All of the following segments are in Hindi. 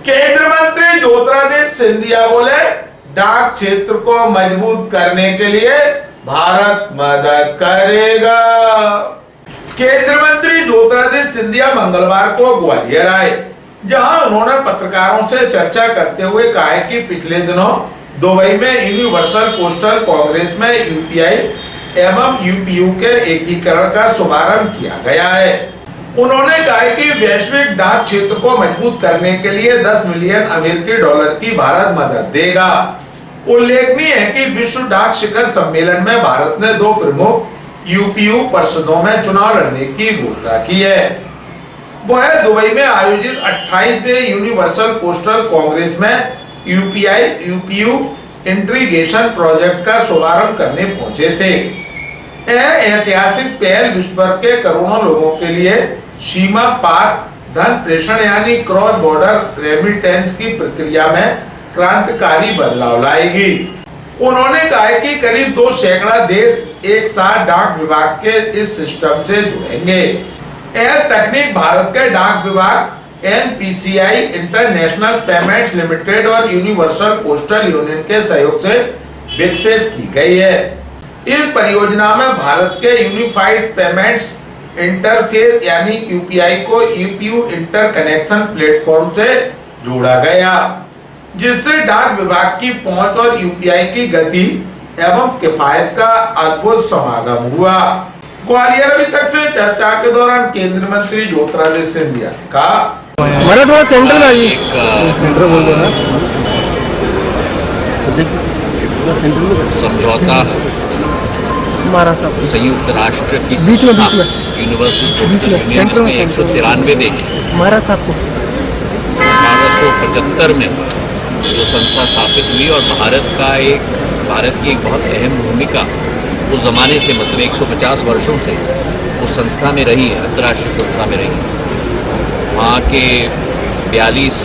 केंद्र मंत्री ज्योतिरादित्य सिंधिया बोले, डाक क्षेत्र को मजबूत करने के लिए भारत मदद करेगा। केंद्र मंत्री ज्योतिरादित्य सिंधिया मंगलवार को ग्वालियर आए, जहां उन्होंने पत्रकारों से चर्चा करते हुए कहा कि पिछले दिनों दुबई में यूनिवर्सल पोस्टल कांग्रेस में यूपीआई एवं यूपीयू के एकीकरण का शुभारंभ किया गया है। उन्होंने कहा कि वैश्विक डाक क्षेत्र को मजबूत करने के लिए 10 मिलियन अमेरिकी डॉलर की भारत मदद देगा। उल्लेखनीय है कि विश्व डाक शिखर सम्मेलन में भारत ने 2 प्रमुख यूपीयू परिषदों में चुनाव लड़ने की घोषणा की है। वह दुबई में आयोजित 28वें यूनिवर्सल पोस्टल कांग्रेस में यूपीआई यूपीयू इंटीग्रेशन प्रोजेक्ट का शुभारंभ करने पहुंचे थे। यह ऐतिहासिक पहल विश्व भर के करोड़ों लोगों के लिए सीमा पार धन प्रेषण यानी क्रॉस बॉर्डर रेमिटेंस की प्रक्रिया में क्रांतिकारी बदलाव लाएगी। उन्होंने कहा कि करीब 2 सैकड़ा देश एक साथ डाक विभाग के इस सिस्टम से जुड़ेंगे। यह तकनीक भारत के डाक विभाग, एनपीसीआई, इंटरनेशनल पेमेंट्स लिमिटेड और यूनिवर्सल पोस्टल यूनियन के सहयोग से विकसित की गई है। इस परियोजना में भारत के यूनिफाइड पेमेंट्स इंटरफेस यानी यूपीआई को यूपीयू इंटरकनेक्शन प्लेटफॉर्म से जोड़ा गया, जिससे डाक विभाग की पहुंच और यूपीआई की गति एवं किफायत का अद्भुत समागम हुआ। ग्वालियर अभी तक से चर्चा के दौरान केंद्रीय मंत्री ज्योतिरादित्य सिंधिया ने कहा, थोड़ा सेंट्रल आइए, सेंट्रल बोल दो ना, समझौता संयुक्त राष्ट्र की यूनिवर्सल पोस्टल यूनियन में 193 देश 1875 में जो संस्था स्थापित हुई और भारत की एक बहुत अहम भूमिका उस जमाने से मतलब 150 वर्षों से उस संस्था में रही है, अंतर्राष्ट्रीय संस्था में रही है। वहाँ के 42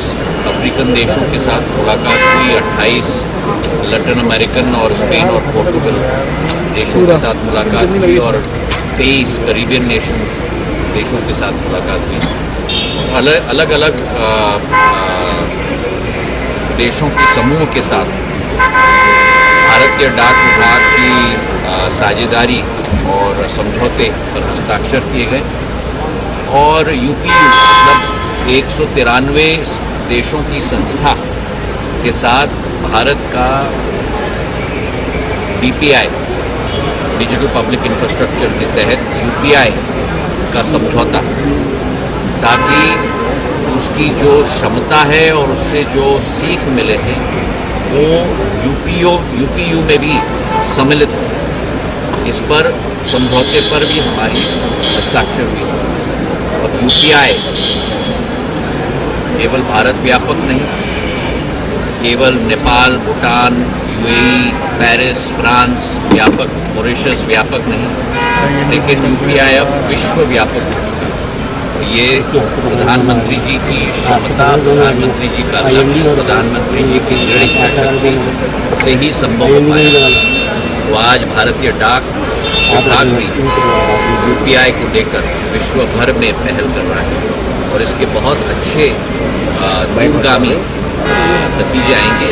अफ्रीकन देशों के साथ मुलाकात हुई, 28 लैटिन अमेरिकन और स्पेन और पोर्टुगल देशों के साथ मुलाकात हुई और 23 कैरिबियन देशों के साथ मुलाकात हुई। अलग अलग देशों के समूह के साथ भारत के डाक विभाग की साझेदारी और समझौते पर हस्ताक्षर किए गए और यूपीयू मतलब 193 देशों की संस्था के साथ भारत का डीपीआई डिजिटल पब्लिक इंफ्रास्ट्रक्चर के तहत यूपीआई का समझौता, ताकि उसकी जो क्षमता है और उससे जो सीख मिले हैं वो यूपीयू में भी सम्मिलित हो। इस पर समझौते पर भी हमारी हस्ताक्षर हुई। अब यूपीआई केवल भारत व्यापक नहीं, केवल Nepal, Bhutan, UAE, Paris, France व्यापक, मॉरिशस व्यापक नहीं, लेकिन यूपीआई अब विश्व व्यापक हो चुका है। ये प्रधानमंत्री जी की क्षमता, प्रधानमंत्री जी का लक्ष्य, प्रधानमंत्री जी की दृढ़ इच्छा शक्ति से ही संभव हो पाया। तो आज भारतीय डाक विभाग भी यूपीआई को लेकर विश्व भर में पहल कर रहा है और इसके बहुत अच्छे दूरगामी नतीजे आएंगे।